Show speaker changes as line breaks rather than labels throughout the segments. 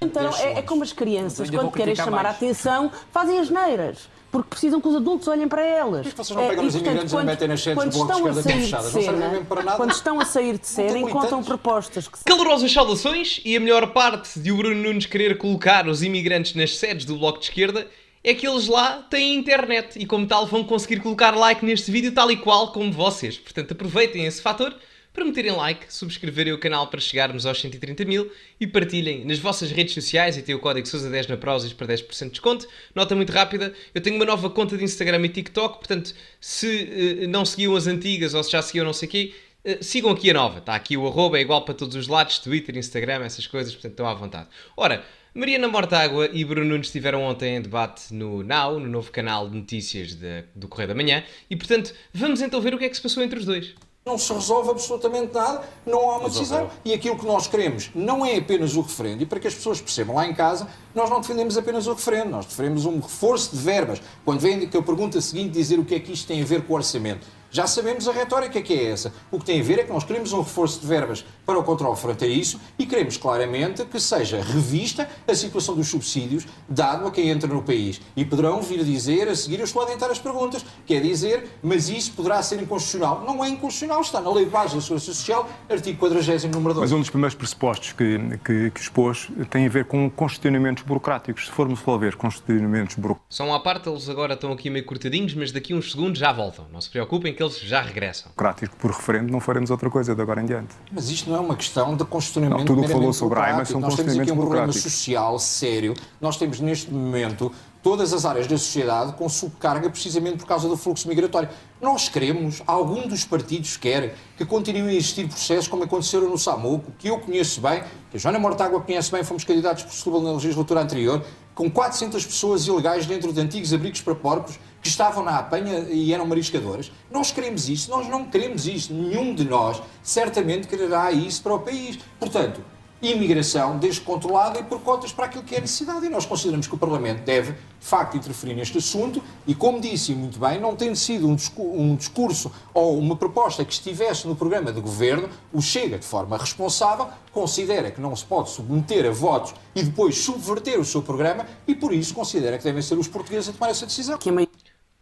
Então, é como as crianças, quando querem chamar a atenção, fazem asneiras. Porque precisam que os adultos olhem para elas.
Por que vocês não pegam os imigrantes e metem nas sedes do Bloco de Esquerda tão fechadas? Não servem mesmo para nada?
Quando estão a sair de cena, encontram propostas que...
Calorosas saudações, e a melhor parte de o Bruno Nunes querer colocar os imigrantes nas sedes do Bloco de Esquerda é que eles lá têm internet e, como tal, vão conseguir colocar like neste vídeo tal e qual como vocês. Portanto, aproveitem esse fator para meterem like, subscreverem o canal para chegarmos aos 130 mil e partilhem nas vossas redes sociais e têm o código Sousa10 na Prozis para 10% de desconto. Nota muito rápida, eu tenho uma nova conta de Instagram e TikTok, portanto, se não seguiam as antigas ou se já seguiam não sei o quê, sigam aqui a nova. Está aqui o arroba, é igual para todos os lados, Twitter, Instagram, essas coisas, portanto, estão à vontade. Ora, Mariana Mortágua e Bruno Nunes estiveram ontem em debate no Now, no novo canal de notícias do Correio da Manhã, e, portanto, vamos então ver o que é que se passou entre os dois.
Não se resolve absolutamente nada, não há uma decisão. E aquilo que nós queremos não é apenas o referendo. E para que as pessoas percebam, lá em casa, nós não defendemos apenas o referendo, nós defendemos um reforço de verbas. Quando vem que a pergunta seguinte dizer o que é que isto tem a ver com o orçamento, já sabemos a retórica que é essa. O que tem a ver é que nós queremos um reforço de verbas para o controle frente a isso e queremos claramente que seja revista a situação dos subsídios dado a quem entra no país. E poderão vir dizer, a seguir, eu estou a adiantar as perguntas, quer dizer, mas isso poderá ser inconstitucional. Não é inconstitucional, está na Lei de Base da Segurança Social, artigo 40º, número 2.
Mas um dos primeiros pressupostos que expôs tem a ver com congestionamentos burocráticos. Se formos só ver congestionamentos burocráticos...
Só uma parte, eles agora estão aqui meio cortadinhos, mas daqui a uns segundos já voltam. Não se preocupem que eles já regressam.
Por referendo, não faremos outra coisa de agora em diante.
Mas isto não é uma questão de congestionamento.
Tudo o que falou sobre a AIMA são
nós temos aqui um problema
burocráticos.
social sério. Nós temos neste momento todas as áreas da sociedade com subcarga precisamente por causa do fluxo migratório. Nós queremos, algum dos partidos quer, que continuem a existir processos como aconteceram no Samuco, que eu conheço bem, que a Joana Mortágua conhece bem, fomos candidatos por Setúbal na legislatura anterior, com 400 pessoas ilegais dentro de antigos abrigos para porcos que estavam na apanha e eram mariscadoras. Nós queremos isso, nós não queremos isto. Nenhum de nós certamente quererá isso para o país. Portanto, imigração descontrolada e por cotas para aquilo que é necessidade. E nós consideramos que o Parlamento deve, de facto, interferir neste assunto e, como disse muito bem, não tendo sido um discurso ou uma proposta que estivesse no programa de governo, o Chega, de forma responsável, considera que não se pode submeter a votos e depois subverter o seu programa e, por isso, considera que devem ser os portugueses a tomar essa decisão.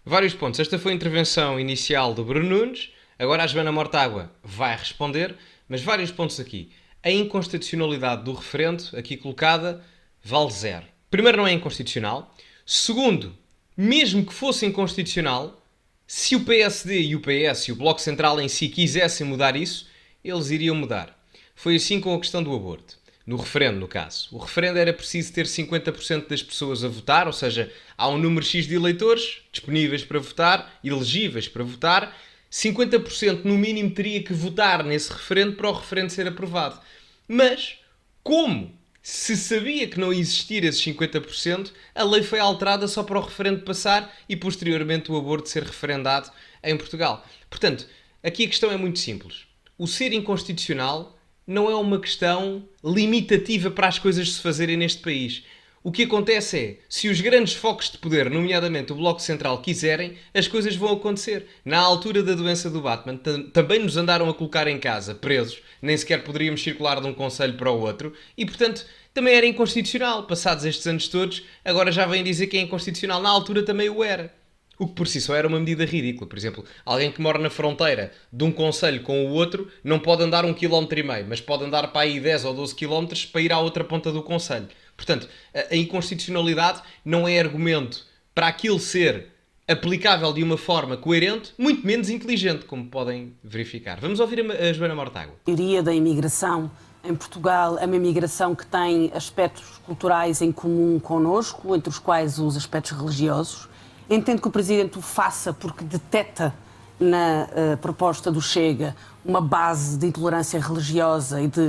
Vários pontos. Esta foi a intervenção inicial do Bruno Nunes. Agora a Joana Mortágua vai responder, mas vários pontos aqui. A inconstitucionalidade do referendo, aqui colocada, vale zero. Primeiro, não é inconstitucional. Segundo, mesmo que fosse inconstitucional, se o PSD e o PS e o Bloco Central em si quisessem mudar isso, eles iriam mudar. Foi assim com a questão do aborto. No referendo, no caso. O referendo era preciso ter 50% das pessoas a votar, ou seja, há um número X de eleitores disponíveis para votar, elegíveis para votar, 50% no mínimo teria que votar nesse referendo para o referendo ser aprovado. Mas, como se sabia que não existia esses 50%, a lei foi alterada só para o referendo passar e posteriormente o aborto ser referendado em Portugal. Portanto, aqui a questão é muito simples. O ser inconstitucional não é uma questão limitativa para as coisas se fazerem neste país. O que acontece é, se os grandes focos de poder, nomeadamente o Bloco Central, quiserem, as coisas vão acontecer. Na altura da doença do Batman, também nos andaram a colocar em casa, presos, nem sequer poderíamos circular de um concelho para o outro, e, portanto, também era inconstitucional. Passados estes anos todos, agora já vêm dizer que é inconstitucional. Na altura também o era. O que por si só era uma medida ridícula. Por exemplo, alguém que mora na fronteira de um concelho com o outro não pode andar 1,5 km, mas pode andar para aí 10 ou 12 km para ir à outra ponta do concelho. Portanto, a inconstitucionalidade não é argumento para aquilo ser aplicável de uma forma coerente, muito menos inteligente, como podem verificar. Vamos ouvir a Joana Mortágua.
A maioria da imigração em Portugal é uma imigração que tem aspectos culturais em comum connosco, entre os quais os aspectos religiosos. Entendo que o Presidente o faça porque detecta na proposta do Chega uma base de intolerância religiosa e de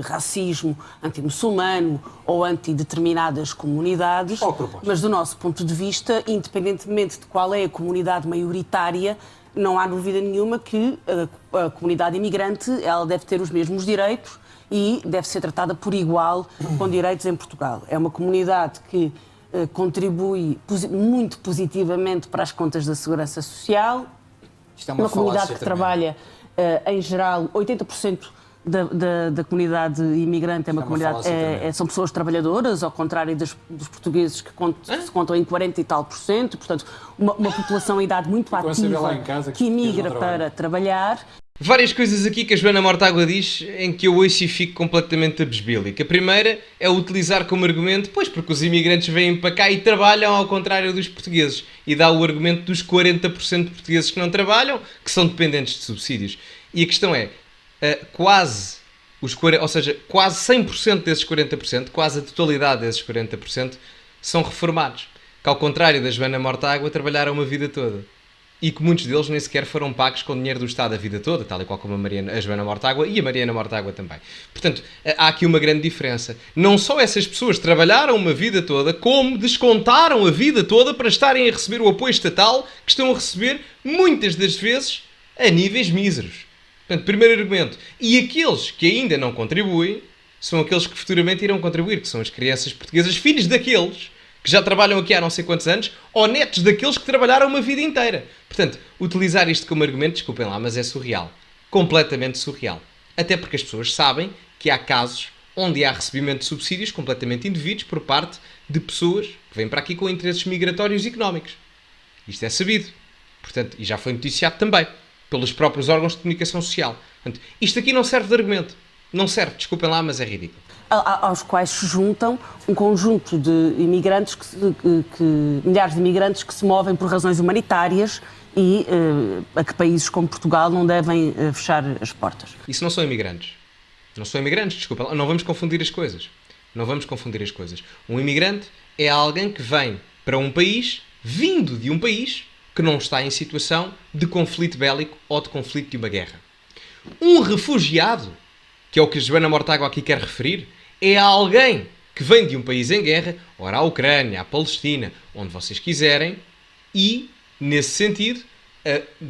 racismo anti-muçulmano ou anti-determinadas comunidades, mas do nosso ponto de vista, independentemente de qual é a comunidade maioritária, não há dúvida nenhuma que a comunidade imigrante ela deve ter os mesmos direitos e deve ser tratada por igual com direitos em Portugal. É uma comunidade que contribui muito positivamente para as contas da Segurança Social.
Isto é
uma comunidade que trabalha, em geral, 80% da comunidade imigrante é uma
Isto é uma
comunidade,
falácia também.
são pessoas trabalhadoras, ao contrário dos portugueses que se contam em 40 e tal por cento, portanto, uma população em idade muito
a saber lá
ativa
em casa que
que
os portugueses
imigra
não trabalham.
para trabalhar.
Várias coisas aqui que a Joana Mortágua diz em que eu ouço e fico completamente abesbílico. A primeira é utilizar como argumento, pois porque os imigrantes vêm para cá e trabalham ao contrário dos portugueses. E dá o argumento dos 40% de portugueses que não trabalham, que são dependentes de subsídios. E a questão é, quase 100% desses 40%, quase a totalidade desses 40%, são reformados. Que ao contrário da Joana Mortágua, trabalharam uma vida toda. E que muitos deles nem sequer foram pagos com dinheiro do Estado a vida toda, tal e qual como a Joana Mortágua e a Mariana Mortágua também. Portanto, há aqui uma grande diferença. Não só essas pessoas trabalharam uma vida toda, como descontaram a vida toda para estarem a receber o apoio estatal que estão a receber, muitas das vezes, a níveis míseros. Portanto, primeiro argumento. E aqueles que ainda não contribuem são aqueles que futuramente irão contribuir, que são as crianças portuguesas, filhos daqueles que já trabalham aqui há não sei quantos anos, ou netos daqueles que trabalharam uma vida inteira. Portanto, utilizar isto como argumento, desculpem lá, mas é surreal. Completamente surreal. Até porque as pessoas sabem que há casos onde há recebimento de subsídios completamente indevidos por parte de pessoas que vêm para aqui com interesses migratórios e económicos. Isto é sabido. Portanto, e já foi noticiado também pelos próprios órgãos de comunicação social. Portanto, isto aqui não serve de argumento. Não serve, desculpem lá, mas é ridículo.
Aos quais se juntam um conjunto de imigrantes, milhares de imigrantes que se movem por razões humanitárias e a que países como Portugal não devem fechar as portas.
Isso não são imigrantes. Não são imigrantes, desculpa. Não vamos confundir as coisas. Não vamos confundir as coisas. Um imigrante é alguém que vem para um país, vindo de um país que não está em situação de conflito bélico ou de conflito de uma guerra. Um refugiado, que é o que a Joana Mortágua aqui quer referir, é alguém que vem de um país em guerra, ora a Ucrânia, a Palestina, onde vocês quiserem, e, nesse sentido,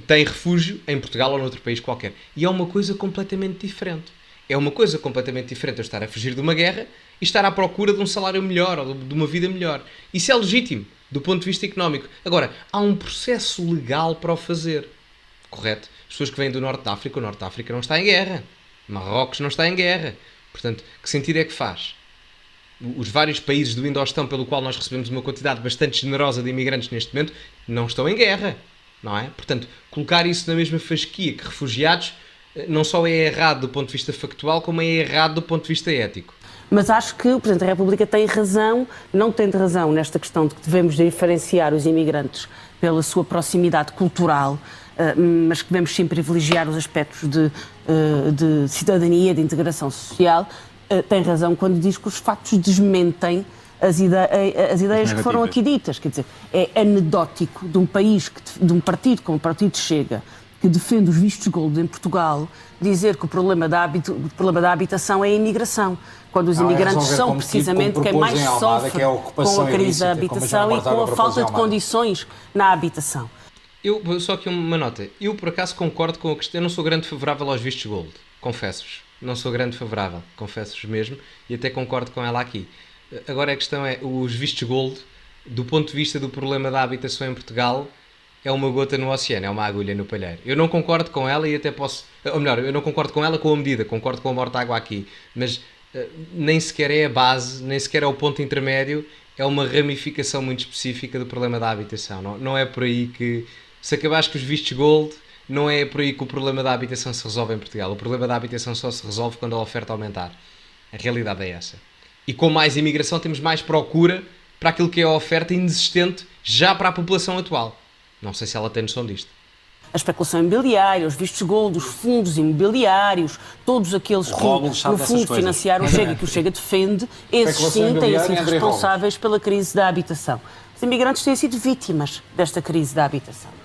tem refúgio em Portugal ou noutro país qualquer. E é uma coisa completamente diferente. É uma coisa completamente diferente eu estar a fugir de uma guerra e estar à procura de um salário melhor ou de uma vida melhor. Isso é legítimo, do ponto de vista económico. Agora, há um processo legal para o fazer. Correto? As pessoas que vêm do Norte de África, o Norte de África não está em guerra. Marrocos não está em guerra. Portanto, que sentido é que faz? Os vários países do Indostão pelo qual nós recebemos uma quantidade bastante generosa de imigrantes neste momento não estão em guerra, não é? Portanto, colocar isso na mesma fasquia que refugiados não só é errado do ponto de vista factual, como é errado do ponto de vista ético.
Mas acho que o Presidente da República tem razão, não tem razão nesta questão de que devemos diferenciar os imigrantes pela sua proximidade cultural, mas que devemos sim privilegiar os aspectos de cidadania, de integração social. Tem razão quando diz que os factos desmentem as ideias que foram aqui ditas. Quer dizer, é anedótico de um país, de um partido como o Partido Chega, que defende os vistos gold em Portugal, dizer que o problema da habitação é a imigração, quando os imigrantes são precisamente quem mais sofre com a crise da habitação e com a falta de condições na habitação.
Só aqui uma nota. Eu, por acaso, concordo com a questão. Eu não sou grande favorável aos vistos gold. Confesso-vos. Não sou grande favorável. Confesso-vos mesmo. E até concordo com ela aqui. Agora a questão é, os vistos gold, do ponto de vista do problema da habitação em Portugal, é uma gota no oceano, é uma agulha no palheiro. Eu não concordo com ela e até posso... Ou melhor, eu não concordo com ela com a medida. Concordo com a Mortágua aqui. Mas nem sequer é a base, nem sequer é o ponto intermédio. É uma ramificação muito específica do problema da habitação. Não é por aí que... Se acabares com os vistos gold, não é por aí que o problema da habitação se resolve em Portugal. O problema da habitação só se resolve quando a oferta aumentar. A realidade é essa. E com mais imigração temos mais procura para aquilo que é a oferta inexistente já para a população atual. Não sei se ela tem noção disto.
A especulação imobiliária, os vistos gold, os fundos imobiliários, todos aqueles que, no fundo, financiaram o Chega, que o Chega defende, esses sim têm sido responsáveis pela crise da habitação. Os imigrantes têm sido vítimas desta crise da habitação.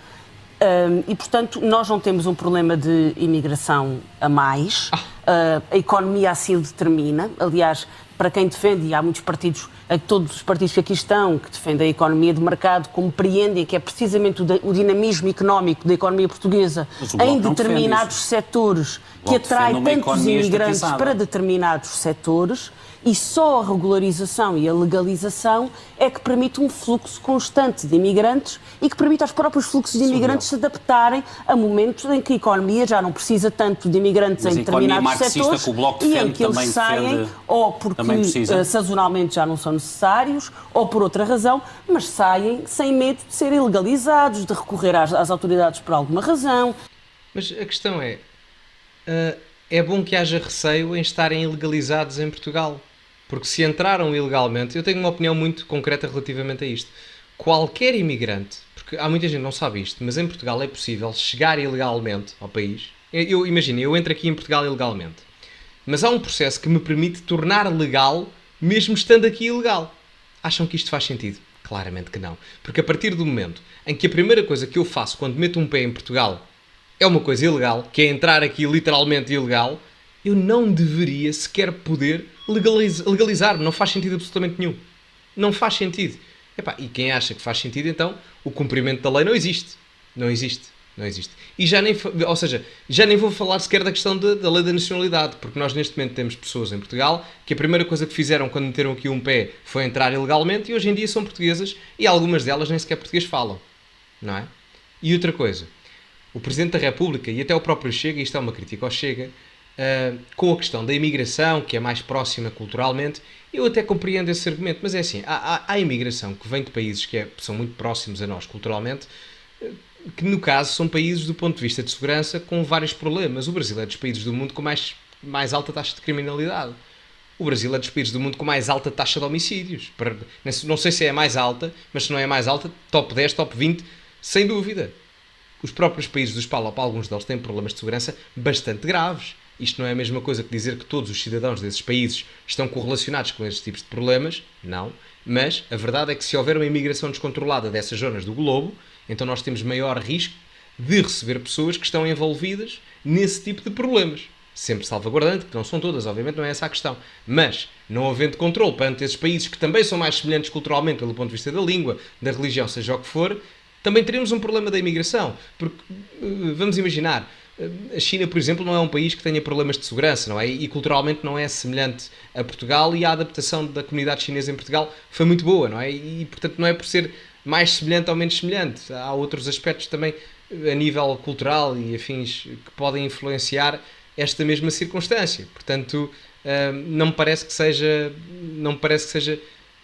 E, portanto, nós não temos um problema de imigração a mais. A economia assim o determina. Aliás, para quem defende, e há muitos partidos, todos os partidos que aqui estão, que defendem a economia de mercado, compreendem que é precisamente o dinamismo económico da economia portuguesa em determinados setores que atrai tantos imigrantes para determinados setores, e só a regularização e a legalização é que permite um fluxo constante de imigrantes e que permite aos próprios fluxos de imigrantes se adaptarem a momentos em que a economia já não precisa tanto de imigrantes em determinados setores e em que eles saem ou porque sazonalmente já não são necessários ou por outra razão, mas saem sem medo de serem ilegalizados, de recorrer às autoridades por alguma razão.
Mas a questão é bom que haja receio em estarem ilegalizados em Portugal. Porque se entraram ilegalmente, eu tenho uma opinião muito concreta relativamente a isto. Qualquer imigrante, porque há muita gente que não sabe isto, mas em Portugal é possível chegar ilegalmente ao país. Imagina, eu entro aqui em Portugal ilegalmente, mas há um processo que me permite tornar legal, mesmo estando aqui ilegal. Acham que isto faz sentido? Claramente que não. Porque a partir do momento em que a primeira coisa que eu faço quando meto um pé em Portugal é uma coisa ilegal, que é entrar aqui literalmente ilegal, eu não deveria sequer poder legalizar-me. Não faz sentido absolutamente nenhum. Não faz sentido. E quem acha que faz sentido, então, o cumprimento da lei não existe. Não existe. Não existe. E já nem vou falar sequer da questão da lei da nacionalidade, porque nós neste momento temos pessoas em Portugal que a primeira coisa que fizeram quando meteram aqui um pé foi entrar ilegalmente e hoje em dia são portuguesas e algumas delas nem sequer português falam. Não é? E outra coisa, o Presidente da República e até o próprio Chega, e isto é uma crítica ao Chega, com a questão da imigração, que é mais próxima culturalmente, eu até compreendo esse argumento, mas é assim, há imigração que vem de países que são muito próximos a nós culturalmente, que no caso são países do ponto de vista de segurança com vários problemas. O Brasil é dos países do mundo com mais alta taxa de criminalidade. O Brasil é dos países do mundo com mais alta taxa de homicídios. Não sei se é a mais alta, mas se não é a mais alta, top 10, top 20, sem dúvida. Os próprios países dos PALOP, alguns deles têm problemas de segurança bastante graves. Isto não é a mesma coisa que dizer que todos os cidadãos desses países estão correlacionados com estes tipos de problemas. Não. Mas a verdade é que se houver uma imigração descontrolada dessas zonas do globo, então nós temos maior risco de receber pessoas que estão envolvidas nesse tipo de problemas. Sempre salvaguardando, que não são todas, obviamente não é essa a questão. Mas, não havendo controle perante esses países que também são mais semelhantes culturalmente pelo ponto de vista da língua, da religião, seja o que for, também teremos um problema da imigração. Porque, vamos imaginar, a China, por exemplo, não é um país que tenha problemas de segurança, não é? E culturalmente não é semelhante a Portugal e a adaptação da comunidade chinesa em Portugal foi muito boa, não é? E, portanto, não é por ser mais semelhante ou menos semelhante. Há outros aspectos também a nível cultural e afins que podem influenciar esta mesma circunstância. Portanto, não me parece que seja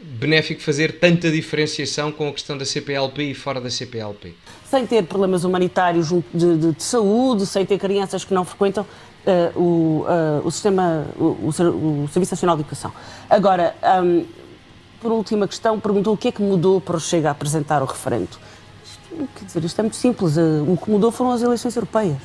benéfico fazer tanta diferenciação com a questão da CPLP e fora da CPLP.
Sem ter problemas humanitários de saúde, sem ter crianças que não frequentam o Serviço Nacional de Educação. Agora, por última questão, perguntou o que é que mudou para o Chega a apresentar o referendo. Isto é muito simples. O que mudou foram as eleições europeias.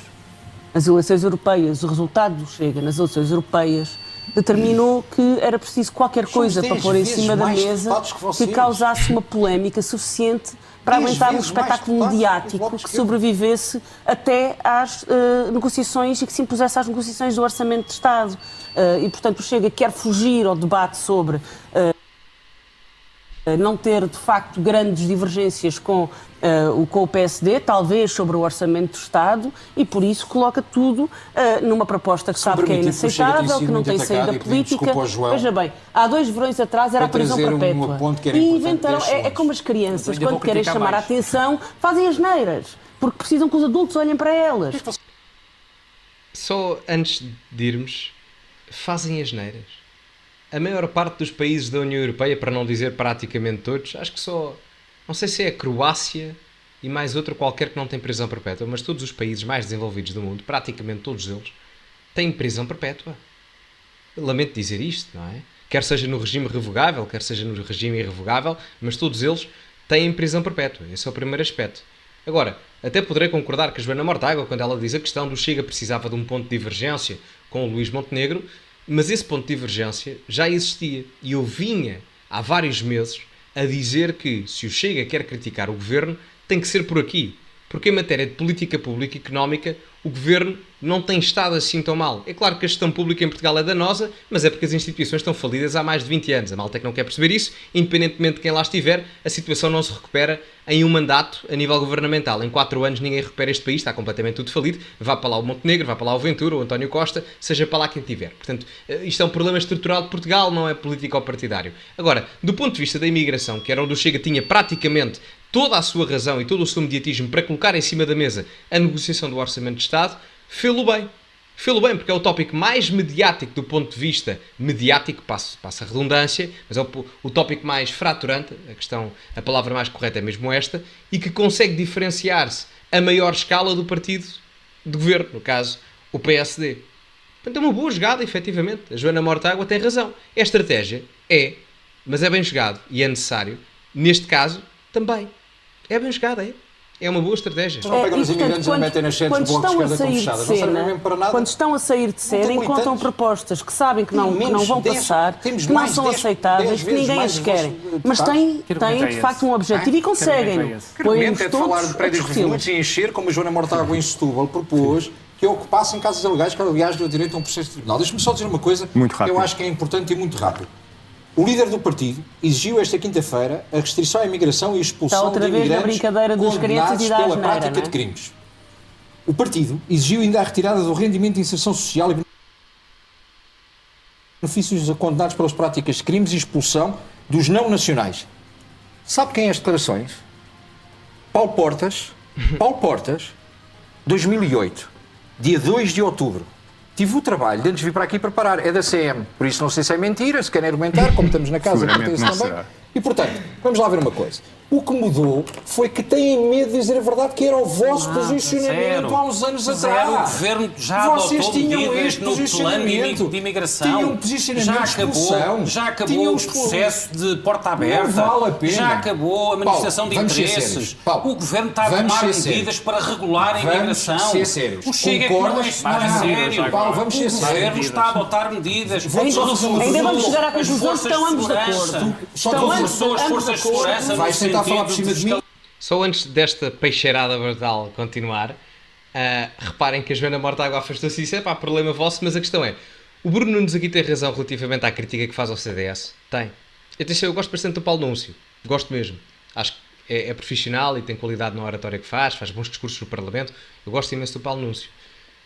As eleições europeias, o resultado do Chega nas eleições europeias determinou que era preciso qualquer coisa para pôr em cima da mesa que causasse uma polémica suficiente para aguentar um espetáculo mediático que sobrevivesse até às negociações e que se impusesse às negociações do Orçamento de Estado. E, portanto, o Chega quer fugir ao debate sobre não ter, de facto, grandes divergências com o PSD, talvez sobre o Orçamento do Estado, e por isso coloca tudo numa proposta que sabe que é inaceitável, que não tem saída política. Veja bem, há 2 verões atrás era a prisão perpétua. E inventaram, é como as crianças, quando querem chamar a atenção, fazem asneiras, porque precisam que os adultos olhem para elas.
Só antes de irmos, fazem asneiras. A maior parte dos países da União Europeia, para não dizer praticamente todos, acho que só, não sei se é a Croácia e mais outra qualquer que não tem prisão perpétua, mas todos os países mais desenvolvidos do mundo, praticamente todos eles, têm prisão perpétua. Lamento dizer isto, não é? Quer seja no regime revogável, quer seja no regime irrevogável, mas todos eles têm prisão perpétua. Esse é o primeiro aspecto. Agora, até poderei concordar com a Joana Mortágua quando ela diz a questão do Chega precisava de um ponto de divergência com o Luís Montenegro, mas esse ponto de divergência já existia e eu vinha há vários meses a dizer que se o Chega quer criticar o governo tem que ser por aqui, porque em matéria de política pública e económica o Governo não tem estado assim tão mal. É claro que a gestão pública em Portugal é danosa, mas é porque as instituições estão falidas há mais de 20 anos. A malta é que não quer perceber isso, independentemente de quem lá estiver, a situação não se recupera em um mandato a nível governamental. Em 4 anos ninguém recupera este país, está completamente tudo falido. Vá para lá o Montenegro, vá para lá o Ventura, o António Costa, seja para lá quem tiver. Portanto, isto é um problema estrutural de Portugal, não é político ou partidário. Agora, do ponto de vista da imigração, que era onde o Chega tinha praticamente toda a sua razão e todo o seu mediatismo para colocar em cima da mesa a negociação do Orçamento de Estado, fê-lo bem. Fê-lo bem, porque é o tópico mais mediático do ponto de vista mediático, passa a redundância, mas é o tópico mais fraturante, a palavra mais correta é mesmo esta, e que consegue diferenciar-se a maior escala do partido de governo, no caso, o PSD. Portanto, é uma boa jogada, efetivamente. A Joana Mortágua tem razão. É estratégia, mas é bem jogado e é necessário. Neste caso, também. É bem jogada, é. É uma boa estratégia.
Não pegam os imigrantes e metem nas sedes de blocos de esquerda como fechadas. Não servem mesmo para nada.
Quando estão a sair de cena, encontram propostas que sabem que não vão passar, que não são aceitáveis, que ninguém as querem. Mas têm de facto um objetivo e conseguem.
Argumento é de falar de prédios revolutos e encher, como a Joana Mortágua em Setúbal propôs, que ocupassem casas ilegais, que aliás deu direito a um processo de tribunal. Deixa-me só dizer uma coisa que eu acho que é importante e muito rápido. O líder do partido exigiu esta quinta-feira a restrição à imigração e a expulsão de imigrantes condenados pela prática de crimes. O partido exigiu ainda a retirada do rendimento de inserção social e benefícios a condenados pelas práticas de crimes e expulsão dos não nacionais. Sabe quem é as declarações? Paulo Portas, 2008, dia 2 de outubro. Tive o trabalho de antes de vir para aqui preparar. É da CM, por isso não sei se é mentira, se querem argumentar, como estamos na casa, também. Será. E, portanto, vamos lá ver uma coisa. O que mudou foi que têm medo de dizer a verdade, que era o vosso posicionamento há uns anos atrás.
O Governo já adotou medidas no plano de imigração.
Tinham um posicionamento de expulsão.
Já acabou o processo de porta aberta.
Não vale a pena.
Já acabou a manifestação de interesses. O Governo está a tomar medidas para regular a imigração.
Vamos ser sérios.
O Chega que não é sério.
Vamos ser
sérios. O Governo está a adotar medidas.
Ainda vamos chegar à conclusão que estão ambos de acordo.
Reforçou as forças de segurança.
Vais tentar falar por cima de mim?
Só antes desta peixeirada brutal continuar, reparem que a Joana Mortágua afastou-se e disse: pá, problema vosso, mas a questão é, o Bruno Nunes aqui tem razão relativamente à crítica que faz ao CDS? Tem. Atenção, eu gosto bastante do Paulo Núncio. Gosto mesmo. Acho que é profissional e tem qualidade na oratória que faz bons discursos no Parlamento. Eu gosto imenso do Paulo Núncio.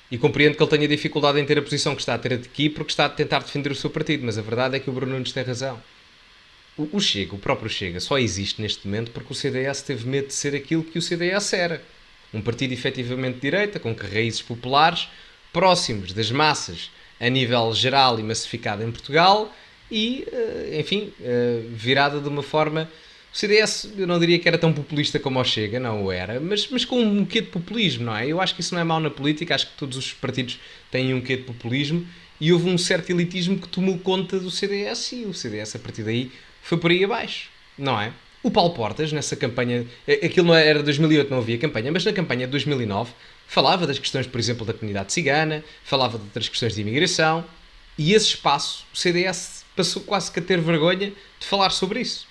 E compreendo que ele tenha dificuldade em ter a posição que está a ter aqui porque está a tentar defender o seu partido, mas a verdade é que o Bruno Nunes tem razão. O próprio Chega, só existe neste momento porque o CDS teve medo de ser aquilo que o CDS era. Um partido efetivamente de direita, com raízes populares, próximos das massas a nível geral e massificado em Portugal e, virada de uma forma... O CDS, eu não diria que era tão populista como o Chega, não o era, mas com um quê de populismo, não é? Eu acho que isso não é mau na política, acho que todos os partidos têm um quê de populismo e houve um certo elitismo que tomou conta do CDS e o CDS, a partir daí, foi por aí abaixo, não é? O Paulo Portas, nessa campanha, aquilo não era 2008, não havia campanha, mas na campanha de 2009 falava das questões, por exemplo, da comunidade cigana, falava de outras questões de imigração e esse espaço, o CDS passou quase que a ter vergonha de falar sobre isso.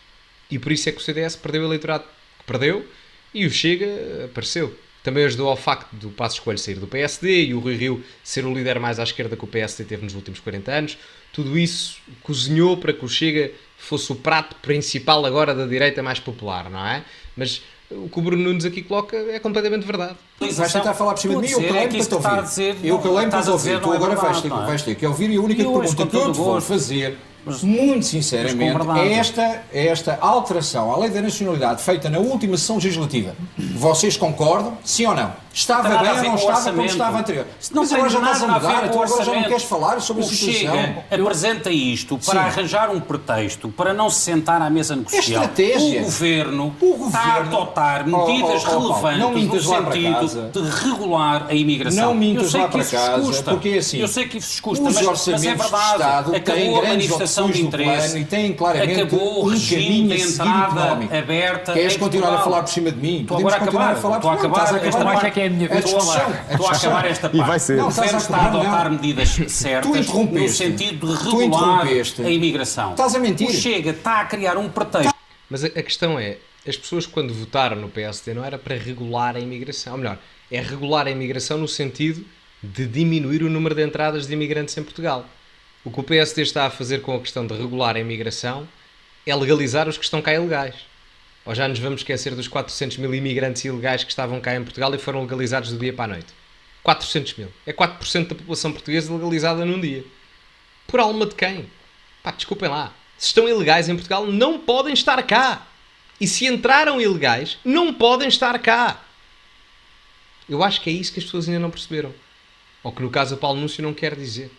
E por isso é que o CDS perdeu o eleitorado que perdeu e o Chega apareceu. Também ajudou ao facto do Passos Coelho sair do PSD e o Rui Rio ser o líder mais à esquerda que o PSD teve nos últimos 40 anos. Tudo isso cozinhou para que o Chega fosse o prato principal agora da direita mais popular, não é? Mas o que o Bruno Nunes aqui coloca é completamente verdade.
Vais tentar falar por cima de mim, eu calei-me para te ouvir. Eu calei-me para te ouvir, tu agora vais ter que ouvir e a única pergunta que eu te vou fazer, muito sinceramente, é esta alteração à lei da nacionalidade feita na última sessão legislativa. Vocês concordam? Sim ou não? Estava bem ou não estava como estava anterior? Mas agora já estás a mudar, tu agora já não queres falar sobre a situação.
O Chega apresenta isto para arranjar um pretexto, para não se sentar à mesa negocial.
Estratégia.
O Governo está a adotar medidas relevantes no sentido de regular a imigração.
Não mintas lá para casa, porque é assim,
eu sei que isso vos custa,
os orçamentos
mas é
de
verdade.
Estado
Acabou a manifestação de interesse,
e têm claramente
acabou o regime de entrada aberta.
Queres continuar a falar por cima de mim?
Podemos continuar a falar por cima de mim.
É a minha vez de falar.
Estou a acabar esta parte.
E vai ser.
O Governo está a adotar medidas certas no sentido de regular a imigração.
Estás a mentir.
O Chega está a criar um pretexto.
Mas a questão é, as pessoas quando votaram no PSD não era para regular a imigração. Ou melhor, é regular a imigração no sentido de diminuir o número de entradas de imigrantes em Portugal. O que o PSD está a fazer com a questão de regular a imigração é legalizar os que estão cá ilegais. Ou já nos vamos esquecer dos 400 mil imigrantes ilegais que estavam cá em Portugal e foram legalizados do dia para a noite. 400 mil. É 4% da população portuguesa legalizada num dia. Por alma de quem? Pá, desculpem lá. Se estão ilegais em Portugal, não podem estar cá. E se entraram ilegais, não podem estar cá. Eu acho que é isso que as pessoas ainda não perceberam. Ou que no caso o Paulo Núncio não quer dizer.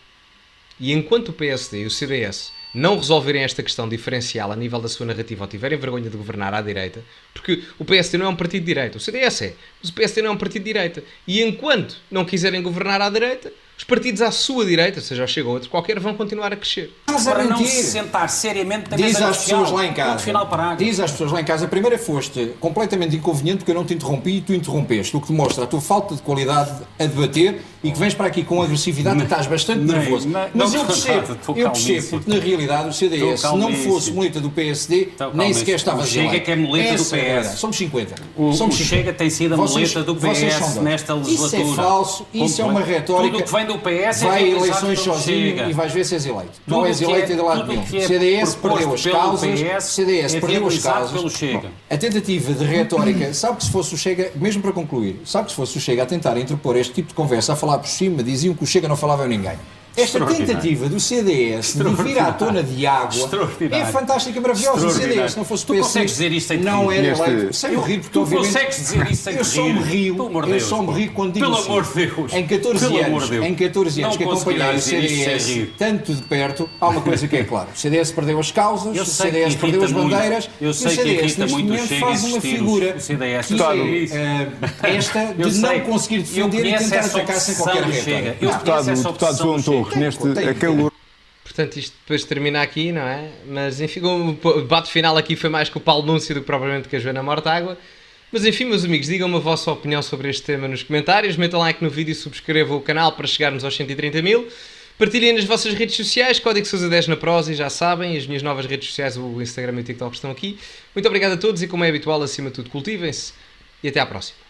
E enquanto o PSD e o CDS não resolverem esta questão diferencial a nível da sua narrativa ou tiverem vergonha de governar à direita, porque o PSD não é um partido de direita, o CDS é, mas o PSD não é um partido de direita. E enquanto não quiserem governar à direita, os partidos à sua direita, seja o Chega ou outro qualquer, vão continuar a crescer.
Para não se sentar seriamente na mesa
Diz às
negocial.
pessoas lá em casa,
Final parágrafo.
diz às pessoas lá em casa, primeiro foste completamente inconveniente porque eu não te interrompi e tu interrompeste, o que demonstra a tua falta de qualidade a debater e que vens para aqui com agressividade e estás bastante nervoso. Mas eu percebo, porque na realidade o CDS, se não fosse muleta do PSD, nem sequer estava a dizer.
O Chega que é muleta do PS.
Somos 50.
O Chega tem sido a muleta do PS nesta legislatura.
Isso é falso, isso é uma retórica.
Tudo o que vem do PS
vai
é
a eleições sozinho e vais ver se és eleito. Não és eleito de lado nenhum. O CDS perdeu as causas. CDS perdeu as causas. A tentativa de retórica, sabe que se fosse o Chega, mesmo para concluir, sabe que se fosse o Chega a tentar interpor este tipo de conversa, a falar por cima, diziam que o Chega não falava a ninguém. Esta tentativa do CDS de vir à tona de água é fantástica, maravilhosa. O CDS, se não fosse o PS,
consegues dizer isto sem
não era
rir.
eleito. Sem rir, porque
Tu
obviamente
consegues dizer isto sem
eu só me rio quando digo
pelo
assim.
amor de Deus.
Em 14 anos que acompanhei o CDS tanto de perto, há uma coisa que é clara. O CDS perdeu as causas, o CDS perdeu as bandeiras e o CDS neste momento faz uma figura que é esta de não conseguir defender e tentar atacar sem qualquer retórica.
Deputado João Torres, neste acalor.
Portanto, isto depois termina aqui, não é? Mas enfim, o debate final aqui foi mais com o Paulo Núncio do que propriamente com a Joana Mortágua. Mas enfim, meus amigos, digam-me a vossa opinião sobre este tema nos comentários, metam like no vídeo e subscrevam o canal para chegarmos aos 130 mil. Partilhem nas vossas redes sociais, Código Sousa 10 na prosa, e já sabem, as minhas novas redes sociais, o Instagram e o TikTok estão aqui. Muito obrigado a todos e, como é habitual, acima de tudo, cultivem-se e até à próxima.